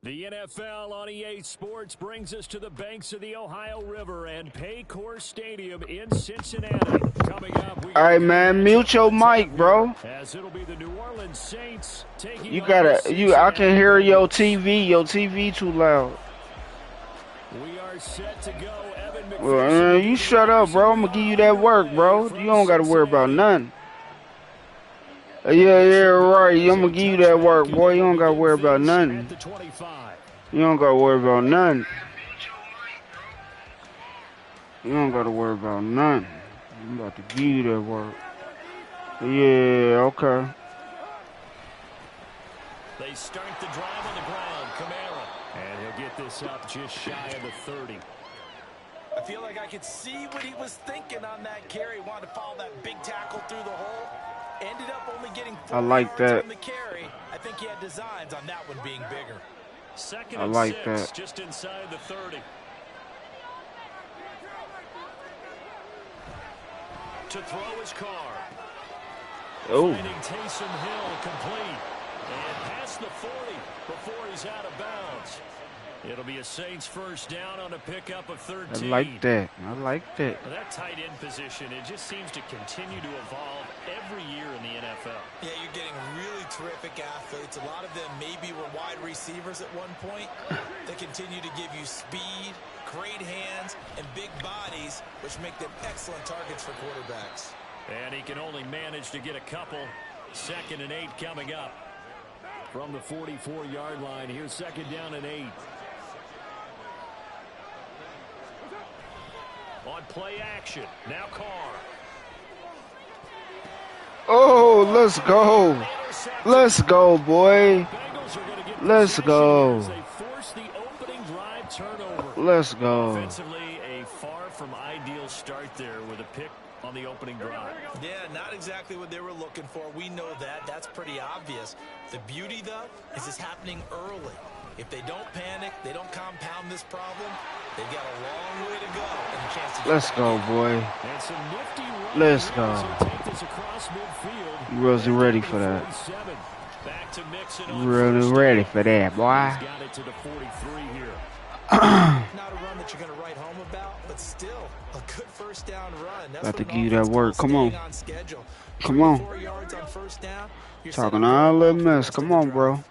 The NFL on EA Sports brings us to the banks of the Ohio River and Paycor Stadium in Cincinnati. Coming up, all right, man, mute your mic, bro. As it'll be the New Orleans Saints taking You gotta, I can hear your TV. Your TV too loud. We are set to go. Evan McPherson. Well, you shut up, bro. I'm gonna give you that work, bro. You don't gotta worry about nothing. Yeah, right. I'm gonna give you that work, boy. You don't gotta worry about nothing. You don't gotta worry about nothing. You don't gotta worry about nothing. I'm about to give you that work. Yeah, okay. They start the drive on the ground. Kamara. And he'll get this up just shy of the 30. I feel like I could see what he was thinking on that carry. Wanted to follow that big tackle through the hole. Ended up only getting 4 yards on the carry. I think he had designs on that one being bigger. Second and 6, just inside the 30. To throw his car. Oh. Finding Taysom Hill complete. And past the 40 before he's out of bounds. It'll be a Saints first down on a pickup of 13. I like that. I like that. Well, that tight end position, it just seems to continue to evolve every year in the NFL. Yeah, you're getting really terrific athletes. A lot of them maybe were wide receivers at one point. They continue to give you speed, great hands, and big bodies, which make them excellent targets for quarterbacks. And he can only manage to get a couple. 2nd and 8 coming up. From the 44-yard line, here's 2nd down and 8. On play action, now Carr. Oh, let's go. Let's go, boy. Let's go. Let's go. Offensively, a far from ideal start there with a pick on the opening drive. Yeah, not exactly what they were looking for. We know that. That's pretty obvious. The beauty, though, is it's happening early. If they don't panic, they don't compound this problem, they've got a long way to go and a chance to Let's go, boy. Let's go. You wasn't ready for that. You really ready for that, boy. Not a run that you're going to write home about, but still a good first down run. About to give you that work. Come on. Come on. Talking all that mess. Come on, bro.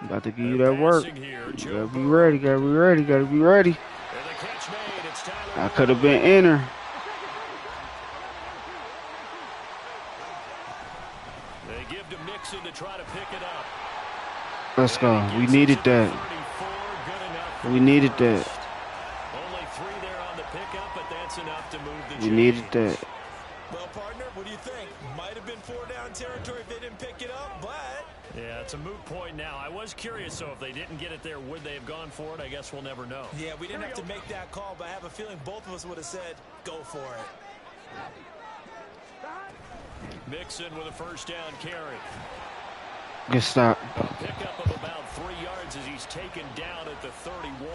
About to give you that work. You gotta be ready, gotta be ready, gotta be ready. I could have been in her. They give to Mixon to try to pick it up. Let's go. We needed that. We needed that. Only 3 there on the pickup, but that's enough to move the We needed that. Well, partner, what do you think? Might have been 4 down territory if they didn't pick it up, but yeah, it's a moot point now. I was curious, so if they didn't get it there, would they have gone for it? I guess we'll never know. Yeah, we didn't have to make that call, but I have a feeling both of us would have said, go for it. Mixon with a first down carry. Good stop. A pickup of about 3 yards as he's taken down at the 31.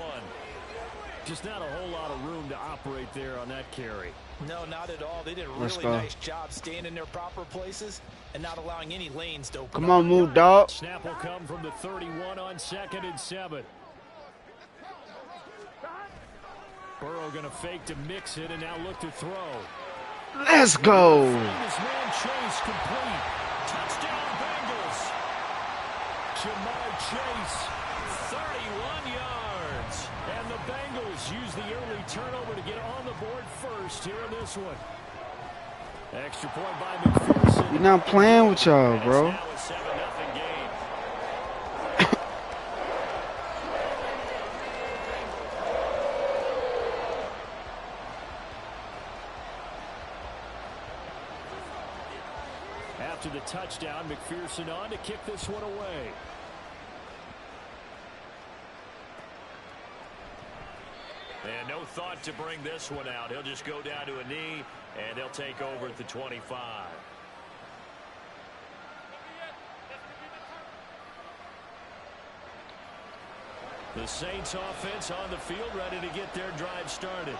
Just not a whole lot of room to operate there on that carry. No, not at all. They did a really nice job staying in their proper places and not allowing any lanes to open. Come on, move, dog. Snap will come from the 31 on 2nd and 7. Burrow going to fake to mix it and now look to throw. Let's go. This man Chase complete. Touchdown Bengals. Jamar Chase, 31 yards. And the Bengals use the early turnover to get on the board first here in this one. Extra point by McPherson. We're not playing with y'all, bro. After the touchdown, McPherson on to kick this one away. And no thought to bring this one out. He'll just go down to a knee, and they'll take over at the 25. The Saints offense on the field, ready to get their drive started.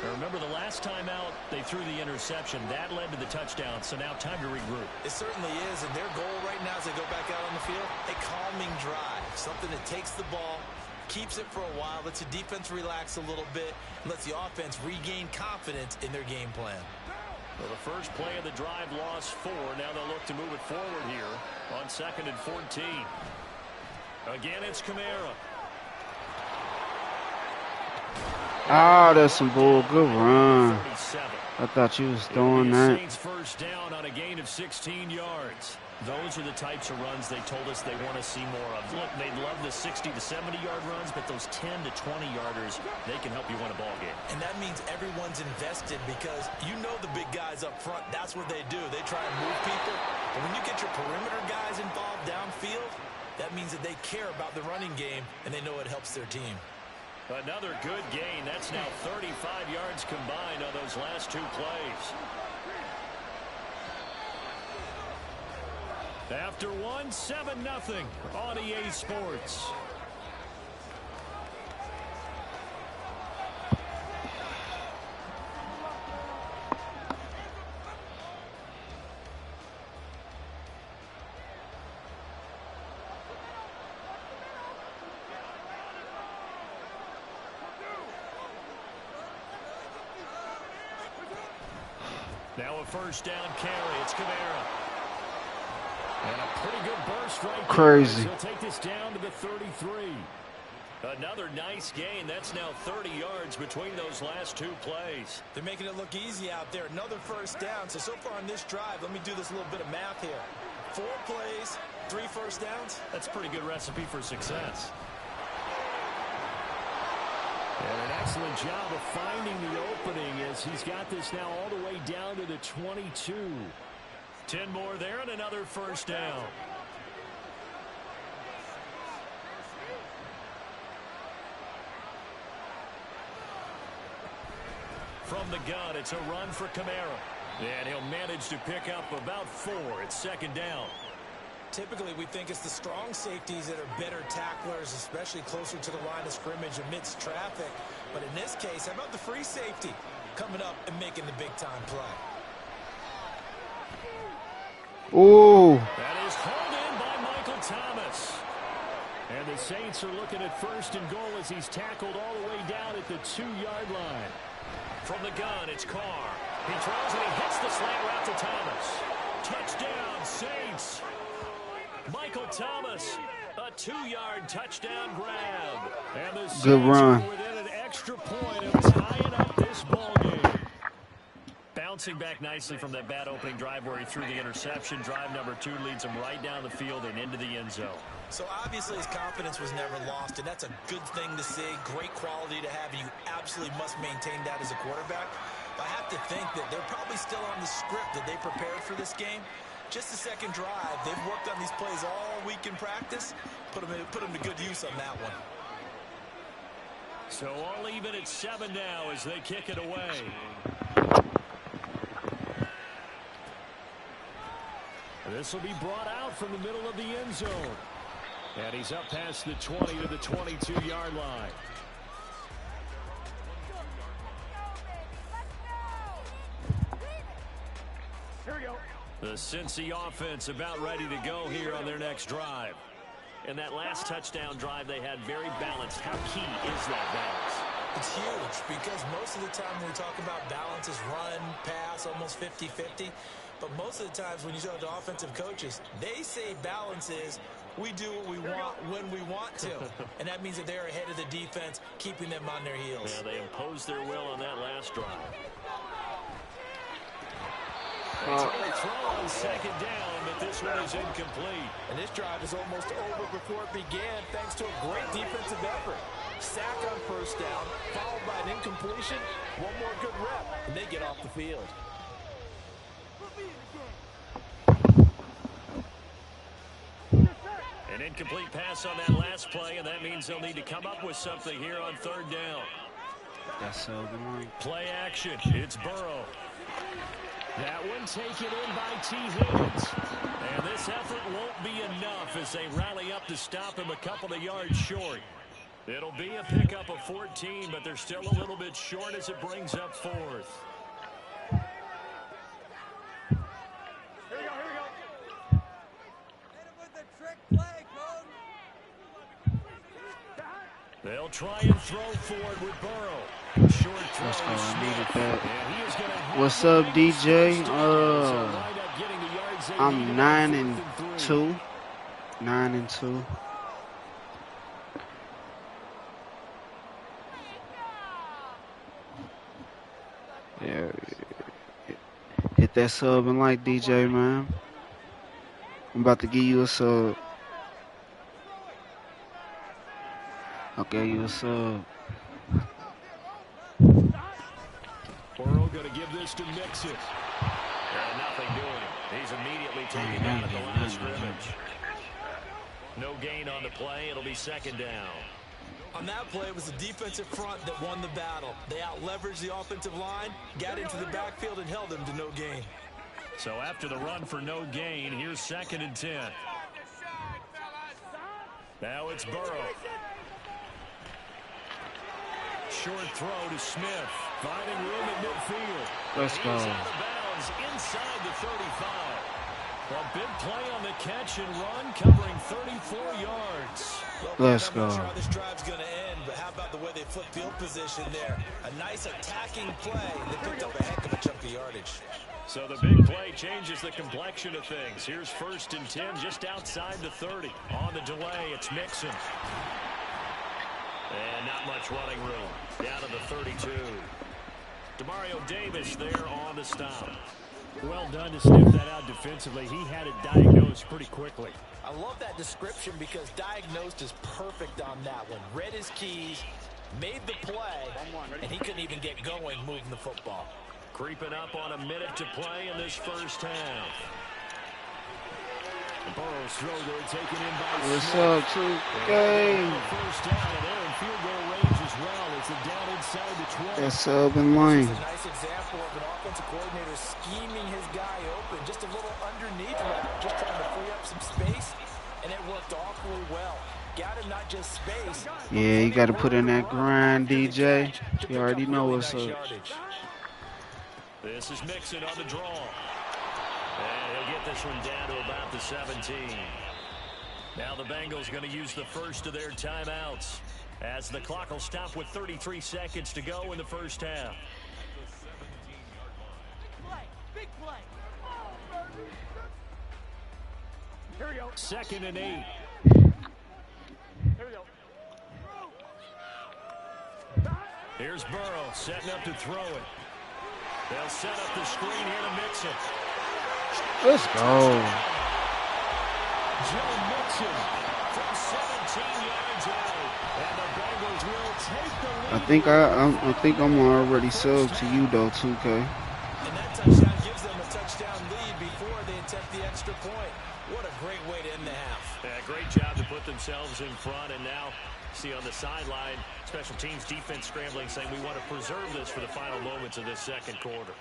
Now remember, the last time out, they threw the interception. That led to the touchdown, so now time to regroup. It certainly is, and their goal right now as they go back out on the field, hey, calm calming drive, something that takes the ball, keeps it for a while, lets the defense relax a little bit, and lets the offense regain confidence in their game plan. Well, the first play of the drive lost 4. Now they'll look to move it forward here on 2nd and 14. Again, it's Kamara. Ah, that's some bull. Good run. I thought you was throwing that. Saints first down on a gain of 16 yards. Those are the types of runs they told us they want to see more of. Look, they love the 60 to 70-yard runs, but those 10 to 20-yarders, they can help you win a ball game. And that means everyone's invested because you know the big guys up front, that's what they do. They try and move people. But when you get your perimeter guys involved downfield, that means that they care about the running game, and they know it helps their team. Another good gain. That's now 35 yards combined on those last 2 plays. After 1, 7-0 on EA Sports. Now a first down carry. It's Kamara. And a pretty good burst right Crazy. there. He'll take this down to the 33. Another nice gain. That's now 30 yards between those last 2 plays. They're making it look easy out there. Another first down. So far on this drive, let me do this little bit of math here. 4 plays, 3 first downs. That's a pretty good recipe for success. And an excellent job of finding the opening as he's got this now all the way down to the 22. 10 more there and another first down. From the gun, it's a run for Kamara. And he'll manage to pick up about 4. It's 2nd down. Typically, we think it's the strong safeties that are better tacklers, especially closer to the line of scrimmage amidst traffic. But in this case, how about the free safety coming up and making the big-time play? Ooh. That is hauled in by Michael Thomas. And the Saints are looking at 1st and goal as he's tackled all the way down at the 2-yard line. From the gun, it's Carr. He throws and he hits the slant route to Thomas. Touchdown, Saints. Michael Thomas, a 2-yard touchdown grab. And the Saints are within an extra point of tying up this ball game. Bouncing back nicely from that bad opening drive where he threw the interception. Drive number 2 leads him right down the field and into the end zone. So obviously his confidence was never lost, and that's a good thing to see. Great quality to have, and you absolutely must maintain that as a quarterback. But I have to think that they're probably still on the script that they prepared for this game. Just the 2nd drive. They've worked on these plays all week in practice. Put them to good use on that one. So all even at 7 now as they kick it away. This will be brought out from the middle of the end zone. And he's up past the 20 to the 22-yard line. Here we go. The Cincy offense about ready to go here on their next drive. And that last touchdown drive they had very balanced. How key is that balance? It's huge because most of the time when we talk about balance is run, pass, almost 50-50. But most of the times when you talk to offensive coaches, they say balance is we do what we want when we want to. And that means that they're ahead of the defense, keeping them on their heels. Yeah, they imposed their will on that last drive. They throw on 2nd down, but this one is incomplete. And this drive is almost over before it began thanks to a great defensive effort. Sack on 1st down, followed by an incompletion. One more good rep, and they get off the field. An incomplete pass on that last play, and that means they'll need to come up with something here on 3rd down. That's so annoying. Play action. It's Burrow. That one taken in by T. Higgins. And this effort won't be enough as they rally up to stop him a couple of yards short. It'll be a pickup of 14, but they're still a little bit short as it brings up 4th. Here we go. Hit him with the trick play, coach. They'll try and throw forward with Burrow. Short throw. Let's go. I needed that. And he is gonna have What's up, DJ? so wind up getting the yards they I'm needed 9-2. 9-2. Yeah. Hit that sub and like, DJ, man. I'm about to give you a sub. I'll give you a sub. Burrow going to give this to Mixon. And nothing doing. He's immediately taken down at the line of scrimmage. No gain on the play. It'll be second down. On that play, it was the defensive front that won the battle. They out-leveraged the offensive line, got into the backfield, and held them to no gain. So after the run for no gain, here's 2nd and 10. Now it's Burrow. Short throw to Smith. Finding room at midfield. Let's go. He's out of bounds inside the 35. A big play on the catch and run, covering 34 yards. Let's go. I'm not sure how this drive's going to end, but how about the way they flip field position there? A nice attacking play. They picked up a heck of a chunk of yardage. So the big play changes the complexion of things. Here's 1st and 10 just outside the 30. On the delay, it's Mixon. And not much running room. Down to the 32. Demario Davis there on the stop. Well done to sniff that out defensively. He had it diagnosed pretty quickly. I love that description because diagnosed is perfect on that one. Read his keys, made the play, and he couldn't even get going moving the football. Creeping up on a minute to play in this first half. Burrow's throw there taken in by What's Smith. up, 2K? First down and they're in field goal range as well. It's a down inside the 20. That sub and lane. This is a nice example of an offensive coordinator scheming his guy open, just a little underneath route, just trying to free up some space, and it worked awfully well. Got him not just space. Yeah, you got to put in that grind, DJ. You already know what's up. This is Mixon on the draw. And he'll get this one down to about the 17. Now the Bengals going to use the first of their timeouts as the clock will stop with 33 seconds to go in the first half. Big play. Here we go. 2nd and 8. Here we go. Here's Burrow setting up to throw it. They'll set up the screen here to Mixon. Let's go. Joe Mixon from 17 yards out, and the Bengals will take the lead. I think I'm already subbed to you though, 2K. And that touchdown gives them a touchdown lead before they attempt the extra point. What a great way to end the half. Yeah, great job to put themselves in front, and now see on the sideline, special teams defense scrambling, saying we want to preserve this for the final moments of this second quarter.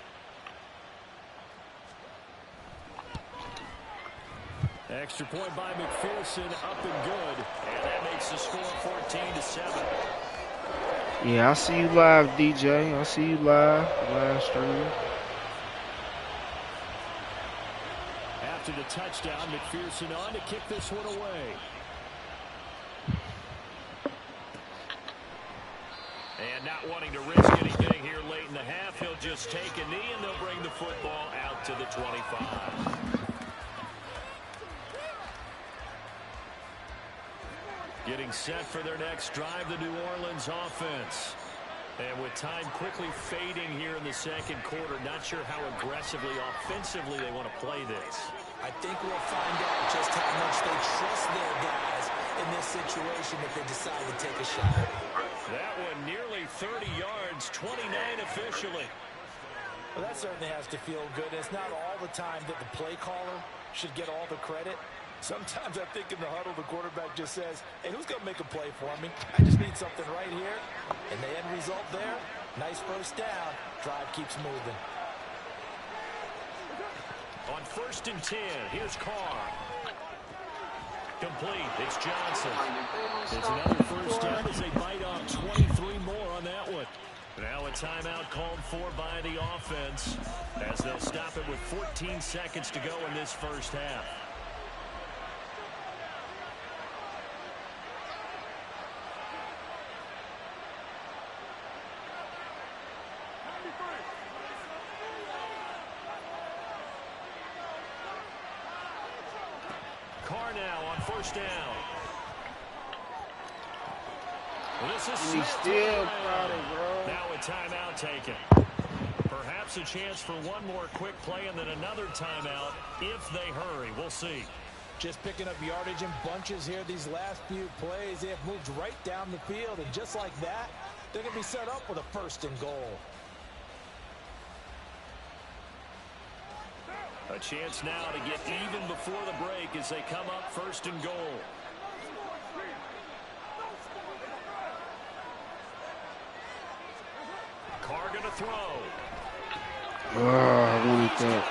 Extra point by McPherson, up and good, and that makes the score 14-7. Yeah, I see you live, DJ. I see you live stream. After the touchdown, McPherson on to kick this one away. And not wanting to risk anything here late in the half, he'll just take a knee and they'll bring the football out to the 25. Getting set for their next drive, the New Orleans offense. And with time quickly fading here in the second quarter, not sure how aggressively, offensively they want to play this. I think we'll find out just how much they trust their guys in this situation if they decide to take a shot. That one nearly 30 yards, 29 officially. Well, that certainly has to feel good. It's not all the time that the play caller should get all the credit. Sometimes I think in the huddle, the quarterback just says, hey, who's going to make a play for me? I just need something right here. And the end result there, nice first down. Drive keeps moving. On 1st and 10, here's Carr. Complete. It's Johnson. It's another first down as they bite off 23 more on that one. Now a timeout called for by the offense as they'll stop it with 14 seconds to go in this first half. first down. This is He's still crowded, bro. Now a timeout taken. Perhaps a chance for one more quick play and then another timeout if they hurry. We'll see. Just picking up yardage in bunches here. These last few plays, they have moved right down the field. And just like that, they're going to be set up with a 1st and goal. A chance now to get even before the break as they come up 1st and goal. Carr going to throw. Oh, I wanted that.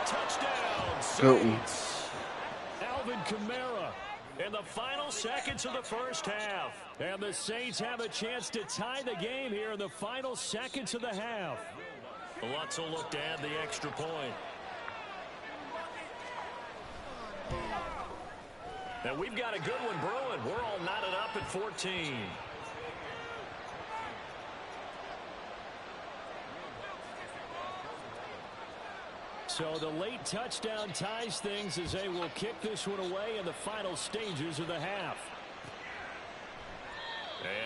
Touchdown, Saints. Alvin Kamara in the final seconds of the first half. And the Saints have a chance to tie the game here in the final seconds of the half. Lutz will look to add the extra point. And we've got a good one brewing. We're all knotted up at 14. So the late touchdown ties things as they will kick this one away in the final stages of the half.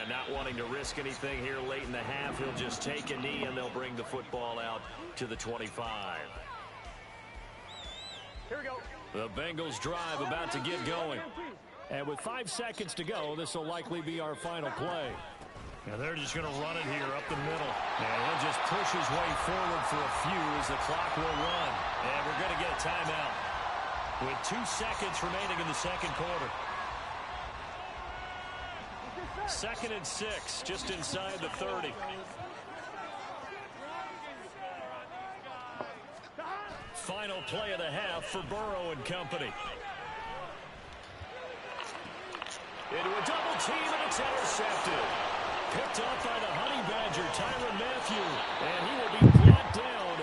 And not wanting to risk anything here late in the half, he'll just take a knee and they'll bring the football out to the 25. Here we go. The Bengals drive about to get going. And with 5 seconds to go, this will likely be our final play. And they're just going to run it here up the middle. And he'll just push his way forward for a few as the clock will run. And we're going to get a timeout with 2 seconds remaining in the second quarter. 2nd and 6, just inside the 30. Final play of the half for Burrow and company. Into a double team, and it's intercepted. Picked up by the Honey Badger, Tyrann Mathieu. And he will be brought down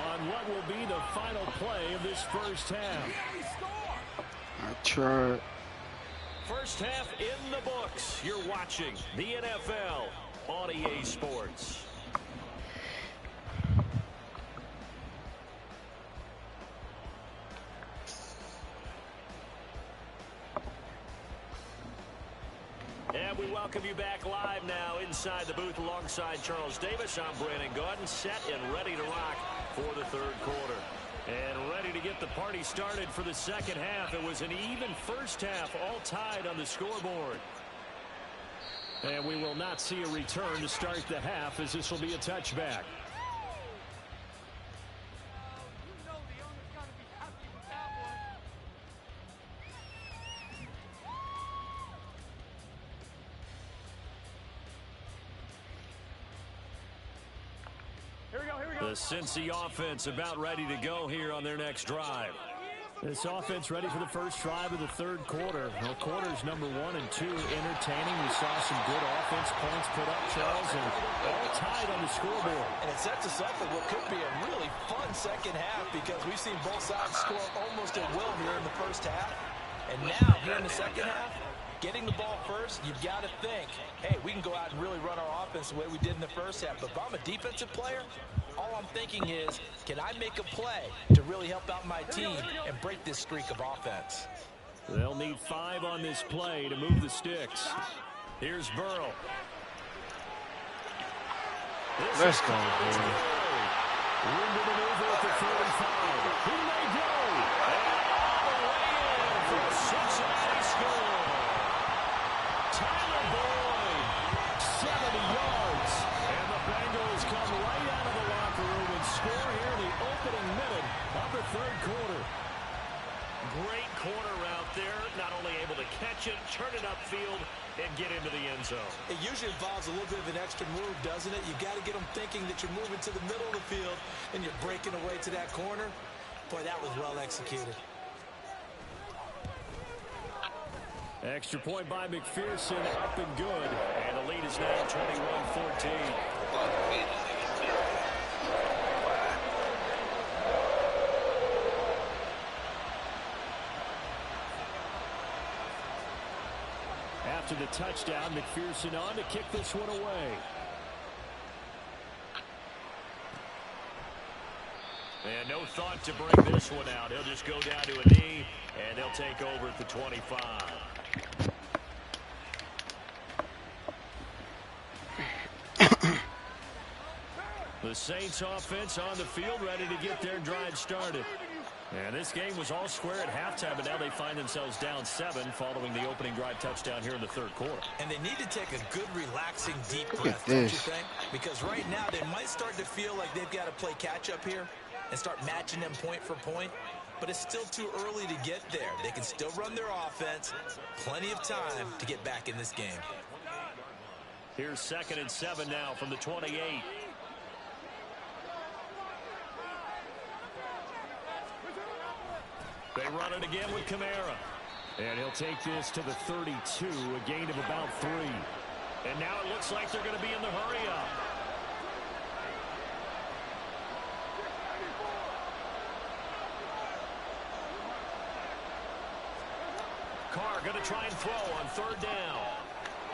on what will be the final play of this first half. I tried. First half in the books. You're watching the NFL on EA Sports. And we welcome you back live now inside the booth alongside Charles Davis. I'm Brandon Gaudin, set and ready to rock for the third quarter. And ready to get the party started for the second half. It was an even first half, all tied on the scoreboard. And we will not see a return to start the half as this will be a touchback. The Cincy offense about ready to go here on their next drive. This offense ready for the first drive of the third quarter. Well, quarters number 1 and 2 entertaining. We saw some good offense points put up, Charles, and all tied on the scoreboard. And it sets us up for what could be a really fun second half because we've seen both sides score almost at will here in the first half. And now, here in the second half, getting the ball first, you've got to think, hey, we can go out and really run our offense the way we did in the first half. But if I'm a defensive player, all I'm thinking is, can I make a play to really help out my team and break this streak of offense? They'll need 5 on this play to move the sticks. Here's Burrow. Let's go, man. Room to maneuver at the 35. He may go. And all the way in for a Cincinnati score. Tyler Boyd, 70 yards. And the Bengals come right out of the locker room and score here in the opening minute of the third quarter. Great corner out there, not only able to catch it, turn it upfield, and get into the end zone. It usually involves a little bit of an extra move, doesn't it? You got to get them thinking that you're moving to the middle of the field and you're breaking away to that corner. Boy, that was well executed. Extra point by McPherson, up and good. And the lead is now 21-14. After the touchdown, McPherson on to kick this one away. And no thought to bring this one out. He'll just go down to a knee, and they'll take over at the 25. The Saints offense on the field, ready to get their drive started. And this game was all square at halftime, but now they find themselves down 7 following the opening drive touchdown here in the third quarter. And they need to take a good, relaxing, deep breath, don't you think? Because right now they might start to feel like they've got to play catch-up here and start matching them point for point. But it's still too early to get there. They can still run their offense. Plenty of time to get back in this game. Here's 2nd and 7 now from the 28. They run it again with Kamara. And he'll take this to the 32, a gain of about 3. And now it looks like they're going to be in the hurry-up. Carr going to try and throw on 3rd down.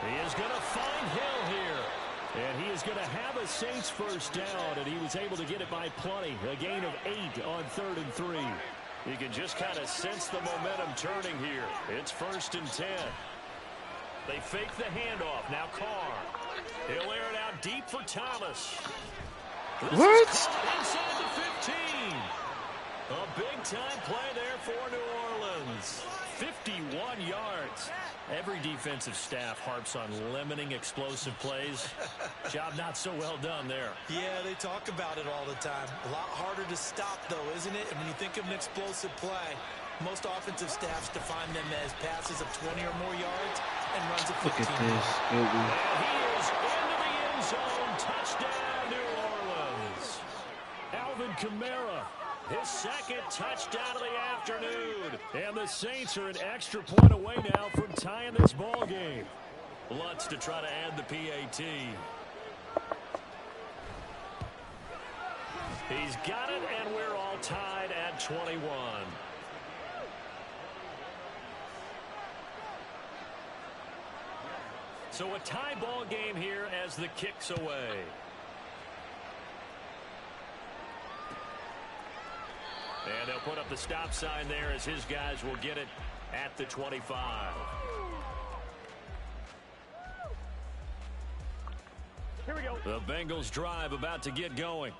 He is going to find Hill here. And he is going to have a Saints first down, and he was able to get it by plenty. A gain of 8 on 3rd and 3. You can just kind of sense the momentum turning here. It's 1st and 10. They fake the handoff. Now Carr. He'll air it out deep for Thomas. What? Inside the 15. A big-time play there for New Orleans. 51 yards. Every defensive staff harps on limiting explosive plays. Job not so well done there. Yeah, they talk about it all the time. A lot harder to stop, though, isn't it? And when you think of an explosive play, most offensive staffs define them as passes of 20 or more yards and runs of 15. Look at this. And he is into the end zone. Touchdown, New Orleans. Alvin Kamara. His 2nd touchdown of the afternoon. And the Saints are an extra point away now from tying this ball game. Lutz to try to add the PAT. He's got it, and we're all tied at 21. So a tie ball game here as the kick's away. And they'll put up the stop sign there as his guys will get it at the 25. Here we go. The Bengals drive about to get going.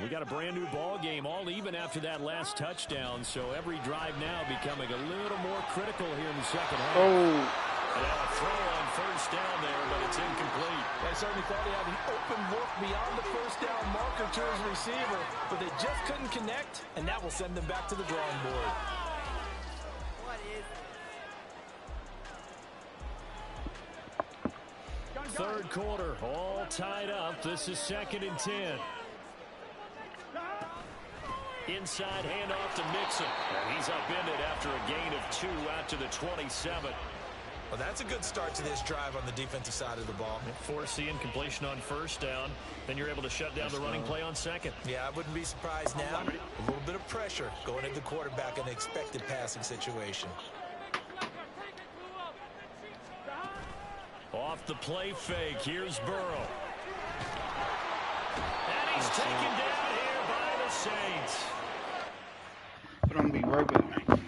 We got a brand new ball game, all even after that last touchdown. So every drive now becoming a little more critical here in the second half. Oh. Now a throw on 1st down there, but it's incomplete. They certainly thought he had an open look beyond the 1st down marker to his receiver, but they just couldn't connect, and that will send them back to the drawing board. What is it? Third quarter, all tied up. This is 2nd and 10. Inside handoff to Mixon. And he's upended after a gain of 2 out to the 27. Well, that's a good start to this drive on the defensive side of the ball. Force the incompletion on 1st down. Then you're able to shut down the running play on 2nd. Yeah, I wouldn't be surprised now. A little bit of pressure going into the quarterback in an expected passing situation. Off the play fake. Here's Burrow. And he's taken down here by the Saints. But I'm going to be right back.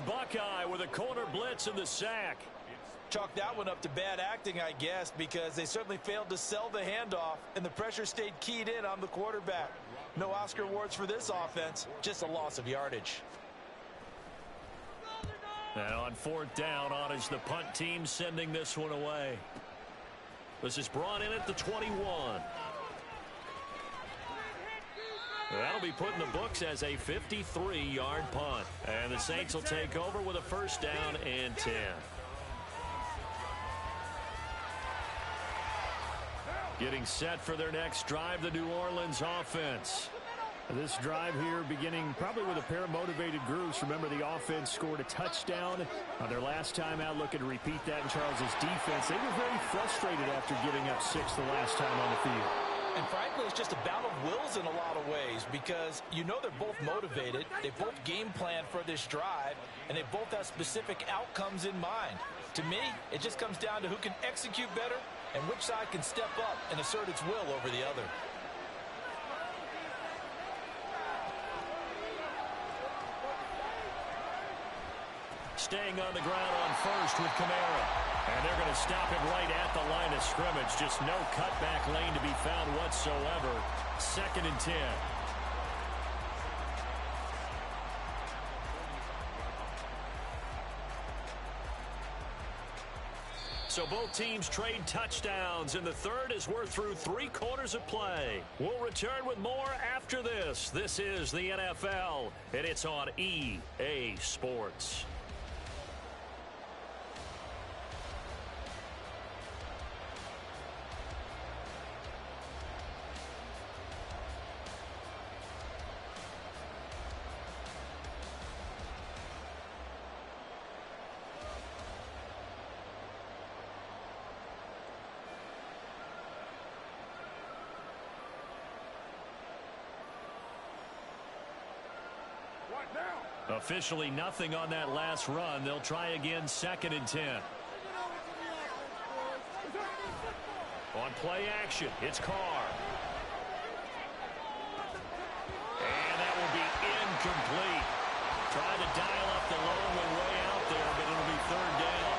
Buckeye with a corner blitz in the sack. chalk that one up to bad acting, I guess, because they certainly failed to sell the handoff, and the pressure stayed keyed in on the quarterback. No Oscar awards for this offense, just a loss of yardage. And on 4th down, on is the punt team sending this one away. This is brought in at the 21. That'll be put in the books as a 53-yard punt. And the Saints will take over with a 1st down and 10. Getting set for their next drive, the New Orleans offense. This drive here beginning probably with a pair of motivated groups. Remember, the offense scored a touchdown on their last time out, looking to repeat that in Charles's defense. They were very frustrated after giving up 6 the last time on the field. And frankly, it's just a battle of wills in a lot of ways, because you know they're both motivated, they both game plan for this drive, and they both have specific outcomes in mind. To me, it just comes down to who can execute better and which side can step up and assert its will over the other. Staying on the ground on 1st with Kamara. And they're going to stop him right at the line of scrimmage. Just no cutback lane to be found whatsoever. 2nd and 10. So both teams trade touchdowns, and the third as we're through 3 quarters of play. We'll return with more after this. This is the NFL, and it's on EA Sports. Officially nothing on that last run. They'll try again, 2nd and 10. On play action, it's Carr. And that will be incomplete. Trying to dial up the long way out there, but it'll be 3rd down.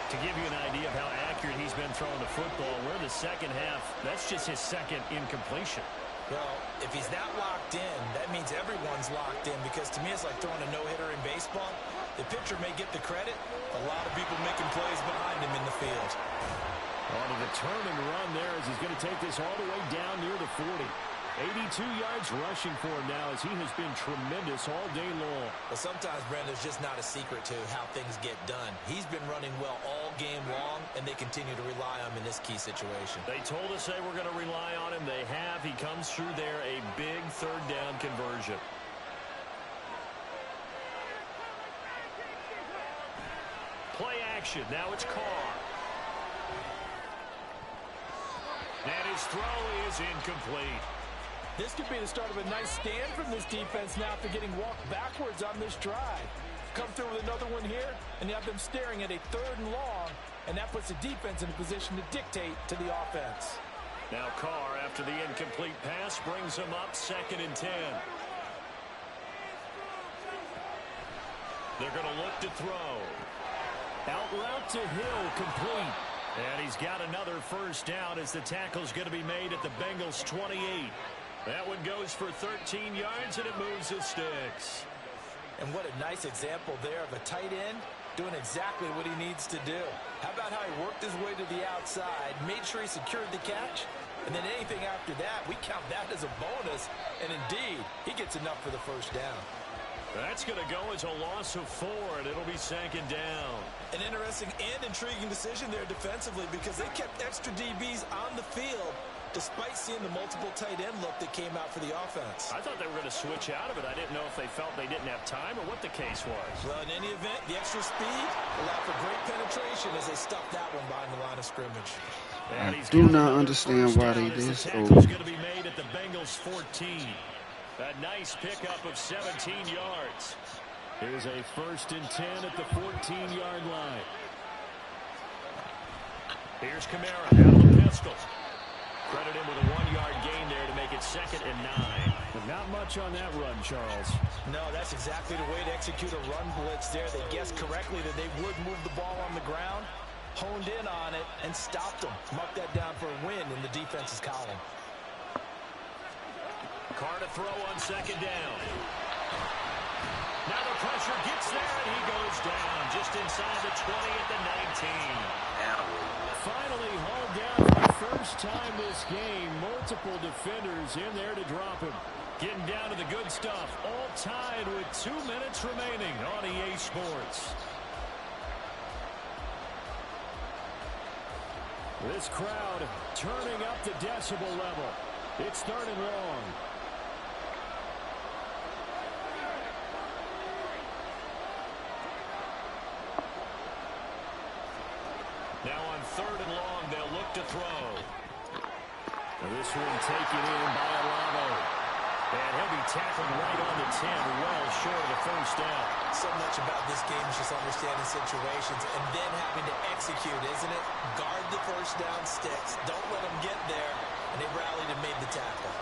To give you an idea of how accurate he's been throwing the football, we're in the second half. That's just his 2nd incompletion. Well, if he's that locked in, that means everyone's locked in, because to me it's like throwing a no-hitter in baseball. The pitcher may get the credit, a lot of people making plays behind him in the field. On to the turn and run there as he's going to take this all the way down near the 40. 82 yards rushing for him now as he has been tremendous all day long. Well, sometimes, Brandon, there's just not a secret to how things get done. He's been running well all game long, and they continue to rely on him in this key situation. They told us they were going to rely on him. They have. He comes through there, a big 3rd down conversion. Play action. Now it's Carr. And his throw is incomplete. This could be the start of a nice stand from this defense now after getting walked backwards on this drive. Come through with another one here, and you have them staring at a 3rd and long, and that puts the defense in a position to dictate to the offense. Now Carr, after the incomplete pass, brings him up 2nd and 10. They're going to look to throw. Out route to Hill, complete. And he's got another 1st down as the tackle's going to be made at the Bengals' 28. That one goes for 13 yards, and it moves the sticks. And what a nice example there of a tight end doing exactly what he needs to do. How about how he worked his way to the outside, made sure he secured the catch, and then anything after that, we count that as a bonus. And indeed, he gets enough for the 1st down. That's going to go as a loss of 4, and it'll be 2nd down. An interesting and intriguing decision there defensively, because they kept extra DBs on the field despite seeing the multiple tight end look that came out for the offense. I thought they were going to switch out of it. I didn't know if they felt they didn't have time or what the case was. Well, in any event, the extra speed allowed for great penetration as they stuffed that one behind the line of scrimmage. I do not understand why they did so. Tackle's going to be made at the Bengals' 14. A nice pickup of 17 yards. Here's a 1st and 10 at the 14-yard line. Here's Kamara out of the pistol. Credit him with a 1-yard gain there to make it it's 2nd and 9. But not much on that run, Charles. No, that's exactly the way to execute a run blitz there. They guessed correctly that they would move the ball on the ground, honed in on it, and stopped them. Mark that down for a win in the defense's column. Carr to throw on 2nd down. Now the pressure gets there, and he goes down just inside the 20 at the 19. Finally hauled down for the first time this game. Multiple defenders in there to drop him. Getting down to the good stuff. All tied with 2 minutes remaining on EA Sports. This crowd turning up the decibel level. It's 3rd and long. Now on 3rd and long, they'll look to throw. And this one taken in by Alavo. And he'll be tackled right on the 10, well short of the first down. So much about this game is just understanding situations and then having to execute, isn't it? Guard the first down sticks. Don't let them get there. And they rallied and made the tackle.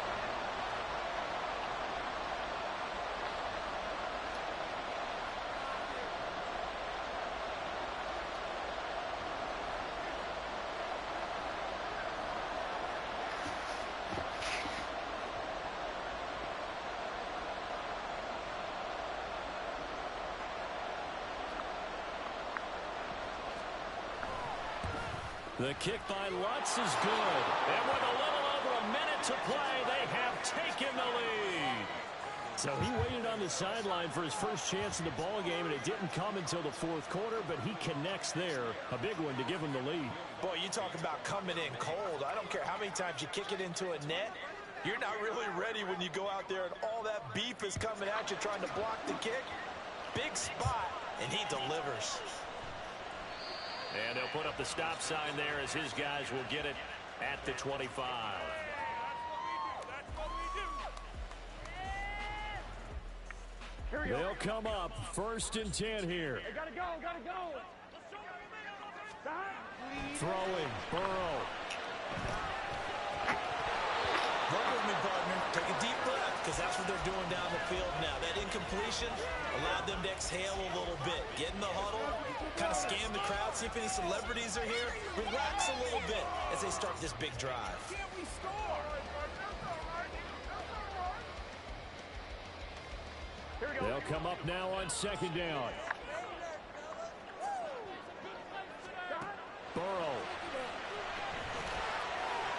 The kick by Lutz is good. And with a little over a minute to play, they have taken the lead. So he waited on the sideline for his first chance in the ball game, and it didn't come until the 4th quarter, but he connects there. A big one to give him the lead. Boy, you talk about coming in cold. I don't care how many times you kick it into a net. You're not really ready when you go out there and all that beef is coming at you trying to block the kick. Big spot, and he delivers. And they'll put up the stop sign there as his guys will get it at the 25. They'll come up 1st and 10 here. Hey, gotta go. Throwing, Burrow. Work with me, partner. Take a deep breath, because that's what they're doing down the field now. That incompletion allowed them to exhale a little bit. Get in the huddle, kind of scan the crowd, see if any celebrities are here. Relax a little bit as they start this big drive. They'll come up now on 2nd down. Burrow.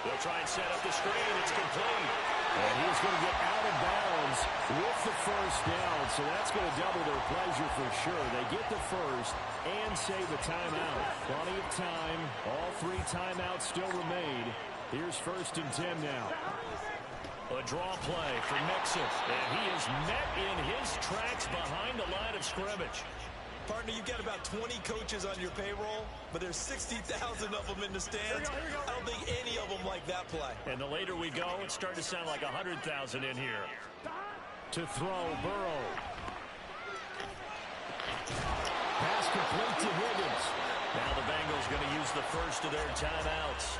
They'll try and set up the screen. It's complete. And he's going to get out of bounds with the first down. So that's going to double their pleasure for sure. They get the first and save a timeout. Plenty of time. All 3 timeouts still remain. Here's 1st and 10 now. A draw play for Mixon. And he is met in his tracks behind the line of scrimmage. Partner, you've got about 20 coaches on your payroll, but there's 60,000 of them in the stands. I don't think any of them like that play. And the later we go, it's starting to sound like 100,000 in here. To throw, Burrow. Pass complete to Higgins. Now the Bengals going to use the first of their timeouts,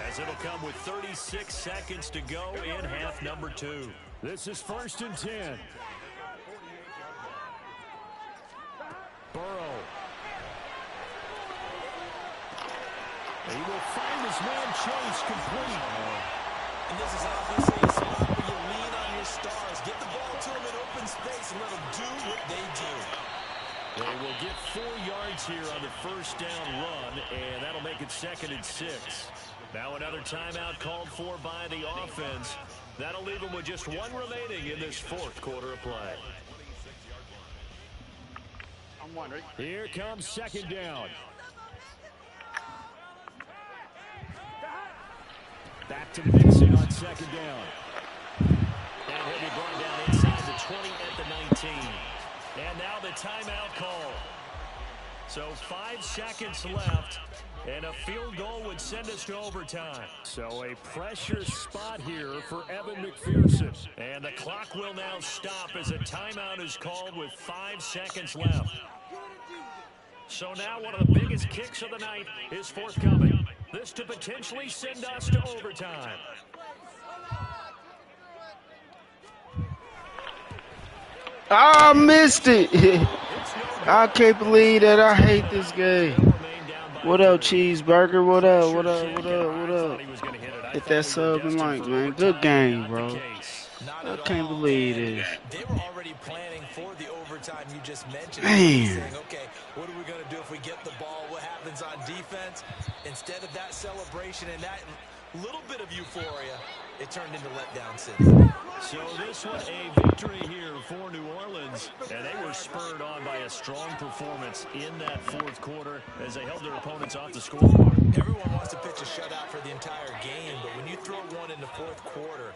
as it'll come with 36 seconds to go in half number 2. This is 1st and 10. Burrow. He will find his man Chase complete. And this is obviously a spot where you lean on your stars. Get the ball to them in open space and let them do what they do. They will get 4 yards here on the first down run, and that'll make it 2nd and 6. Now another timeout called for by the offense. That'll leave them with just 1 remaining in this 4th quarter of play. Here comes 2nd down. Back to Mixon on 2nd down. And he'll be brought down inside the 20 at the 19. And now the timeout call. So 5 seconds left, and a field goal would send us to overtime. So a pressure spot here for Evan McPherson. And the clock will now stop as a timeout is called with 5 seconds left. So now one of the biggest kicks of the night is forthcoming. This to potentially send us to overtime. I missed it. I can't believe that. I hate this game. What up, cheeseburger? What up? What up? What up? What up? Hit that sub and like, man. Good game, bro. I can't believe this. They were already planning for the overtime you just mentioned. Man. Saying, okay, what are we going to do if we get the ball? What happens on defense? Instead of that celebration and that little bit of euphoria, it turned into letdown city. So this one a victory here for New Orleans, and they were spurred on by a strong performance in that fourth quarter as they held their opponents off the scoreboard. Everyone wants to pitch a shutout for the entire game, but when you throw one in the fourth quarter,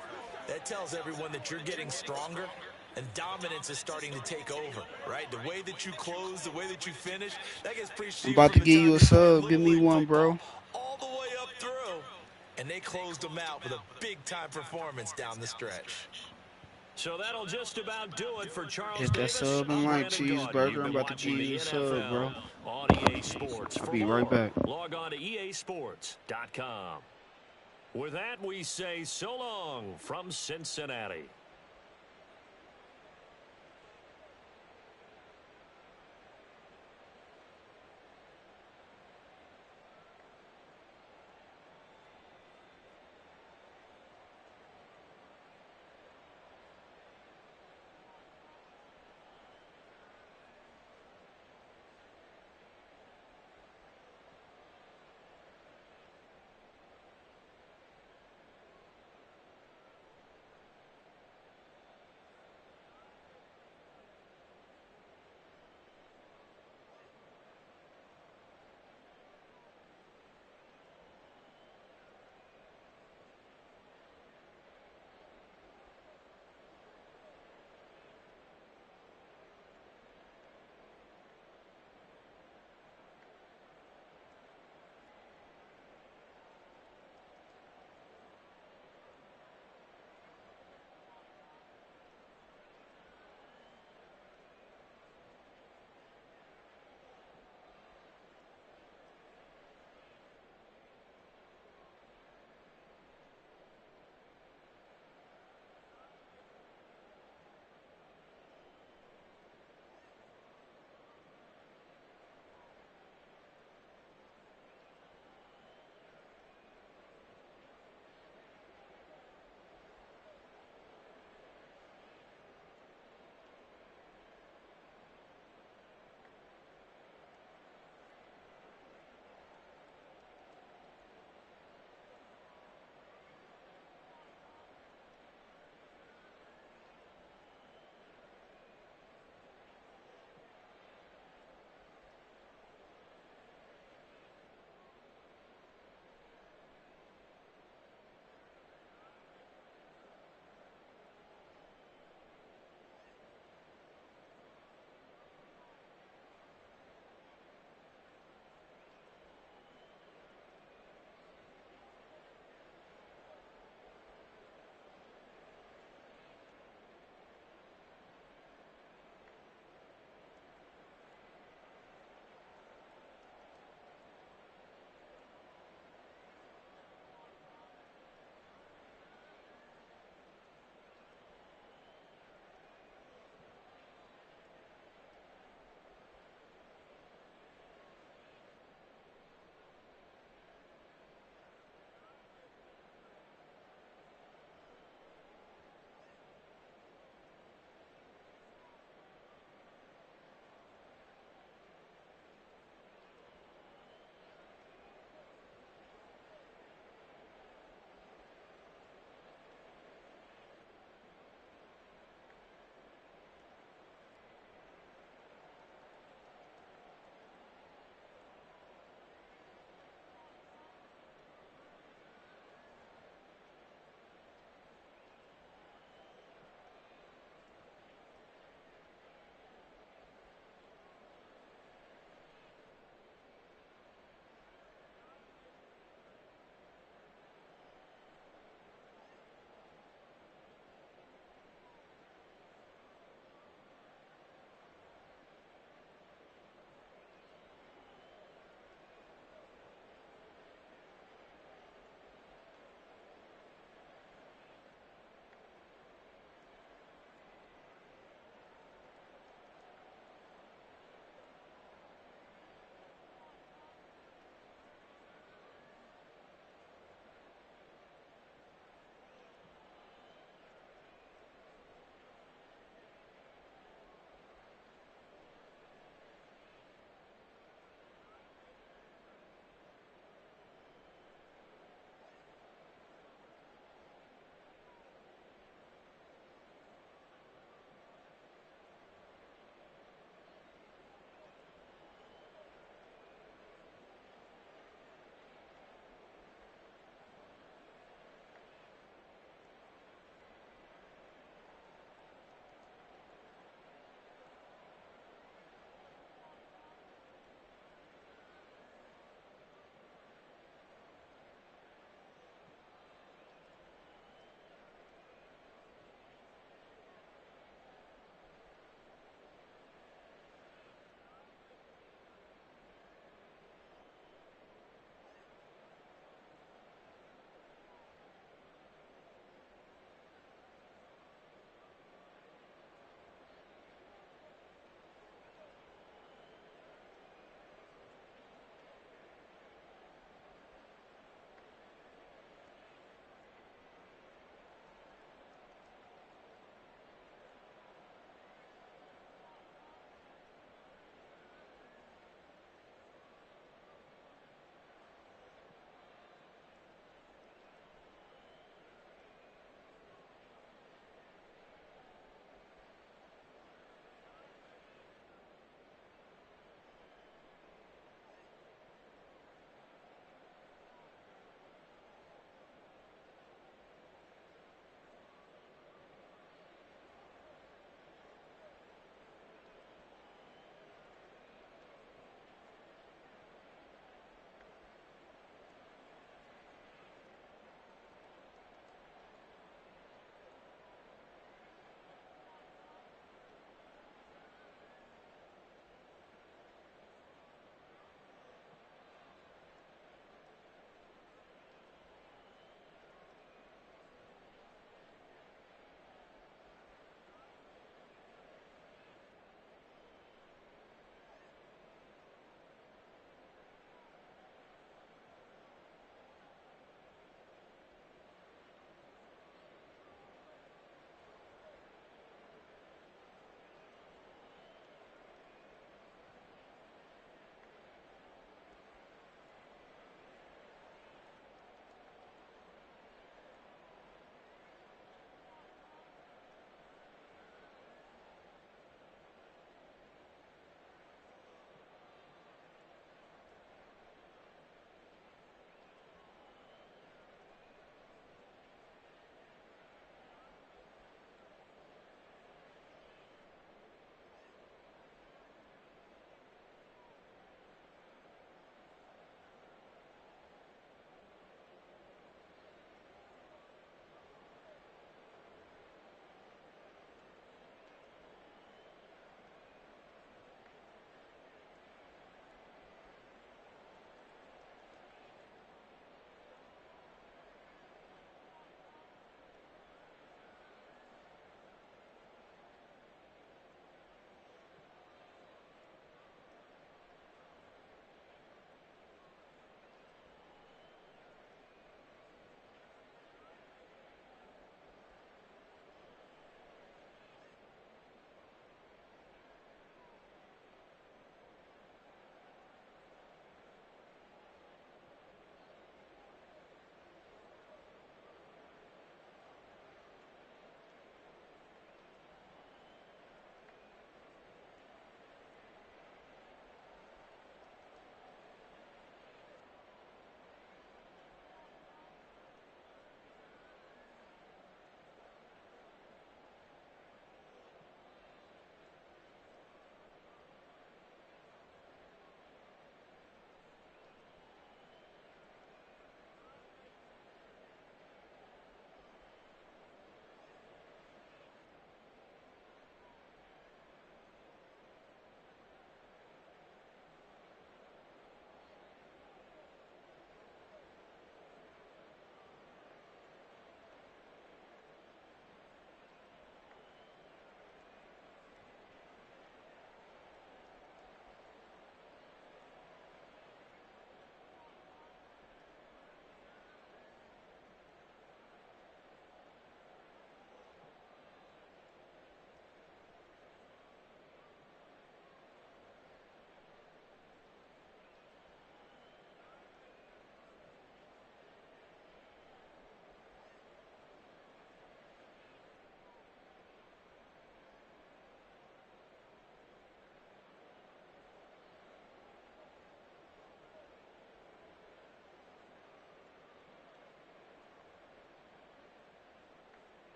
that tells everyone that you're getting stronger and dominance is starting to take over, right? The way that you close, the way that you finish, that gets I'm about to give you a sub. Give me one, bro. All the way up through. And they closed them out with a big-time performance down the stretch. So that'll just about do it for Charles Hit that Davis. sub and like cheeseburger. I'm about to give you a sub, bro. On EA Sports. I'll be right back. Log on to easports.com. With that, we say so long from Cincinnati.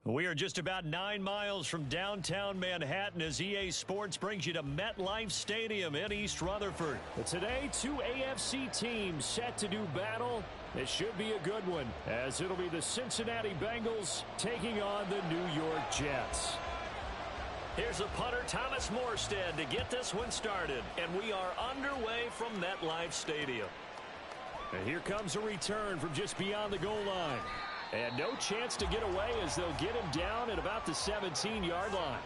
We are just about 9 miles from downtown Manhattan as EA Sports brings you to MetLife Stadium in East Rutherford. But today, two AFC teams set to do battle. It should be a good one, as it'll be the Cincinnati Bengals taking on the New York Jets. Here's the punter, Thomas Morstead, to get this one started. And we are underway from MetLife Stadium. And here comes a return from just beyond the goal line. And no chance to get away as they'll get him down at about the 17-yard line.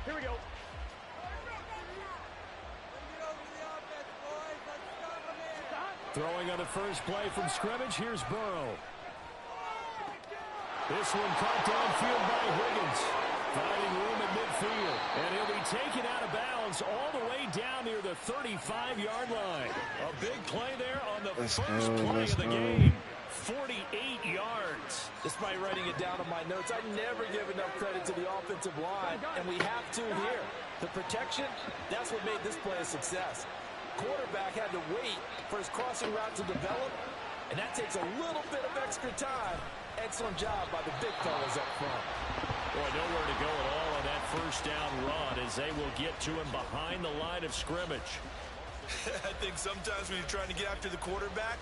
Here we go. Throwing on the first play from scrimmage, here's Burrow. This one caught downfield by Higgins. Finding room at midfield. And he'll be taken out of bounds all the way down near the 35-yard line. A big play there on the first go, play of the game. 48 yards. Despite writing it down on my notes, I never give enough credit to the offensive line, and we have to here. The protection, that's what made this play a success. Quarterback had to wait for his crossing route to develop, and that takes a little bit of extra time. Excellent job by the big fellas up front. Boy, nowhere to go at all on that first down run as they will get to him behind the line of scrimmage. I think sometimes when you're trying to get after the quarterback,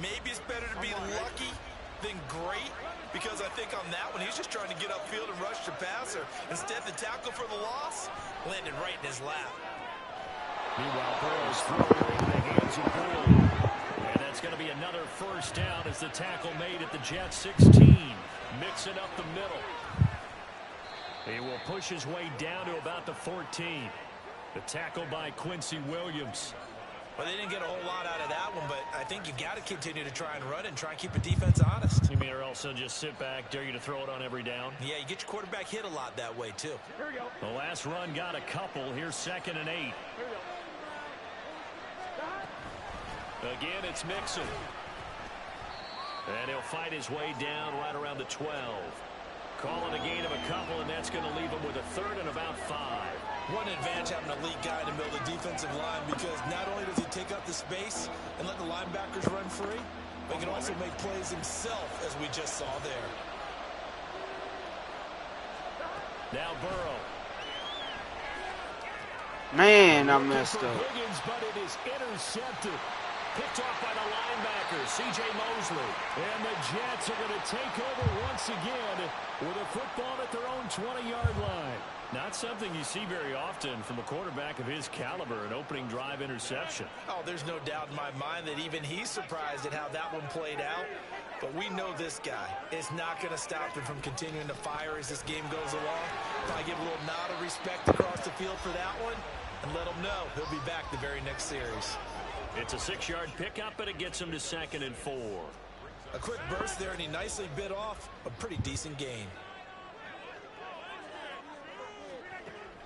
maybe it's better to be lucky than great, because I think on that one, he's just trying to get upfield and rush the passer. Instead, the tackle for the loss landed right in his lap. Meanwhile, Burrow's throwing into the hands of Bull. And that's going to be another first down as the tackle made at the Jets 16. Mixing up the middle. He will push his way down to about the 14. The tackle by Quincy Williams. Well, they didn't get a whole lot out of that one, but I think you got to continue to try and run and try and keep the defense honest. You mean or also just sit back, dare you to throw it on every down? Yeah, you get your quarterback hit a lot that way, too. Here we go. The last run got a couple. Here's 2nd and 8. Here we go. Again, it's Mixon. And he'll fight his way down right around the 12. Calling a gain of a couple, and that's going to leave him with a 3rd and about 5. One advantage having a elite guy in the middle of the defensive line, because not only does he take up the space and let the linebackers run free, but he can also make plays himself, as we just saw there. Now Burrow. Man, I messed up. Higgins, but it is intercepted. Picked off by the linebacker, C.J. Mosley. And the Jets are going to take over once again with a football at their own 20-yard line. Not something you see very often from a quarterback of his caliber, an opening drive interception. Oh, there's no doubt in my mind that even he's surprised at how that one played out. But we know this guy is not going to stop him from continuing to fire as this game goes along. Probably give a little nod of respect across the field for that one and let him know he'll be back the very next series. It's a 6-yard pickup, but it gets him to 2nd and 4. A quick burst there, and he nicely bit off a pretty decent gain.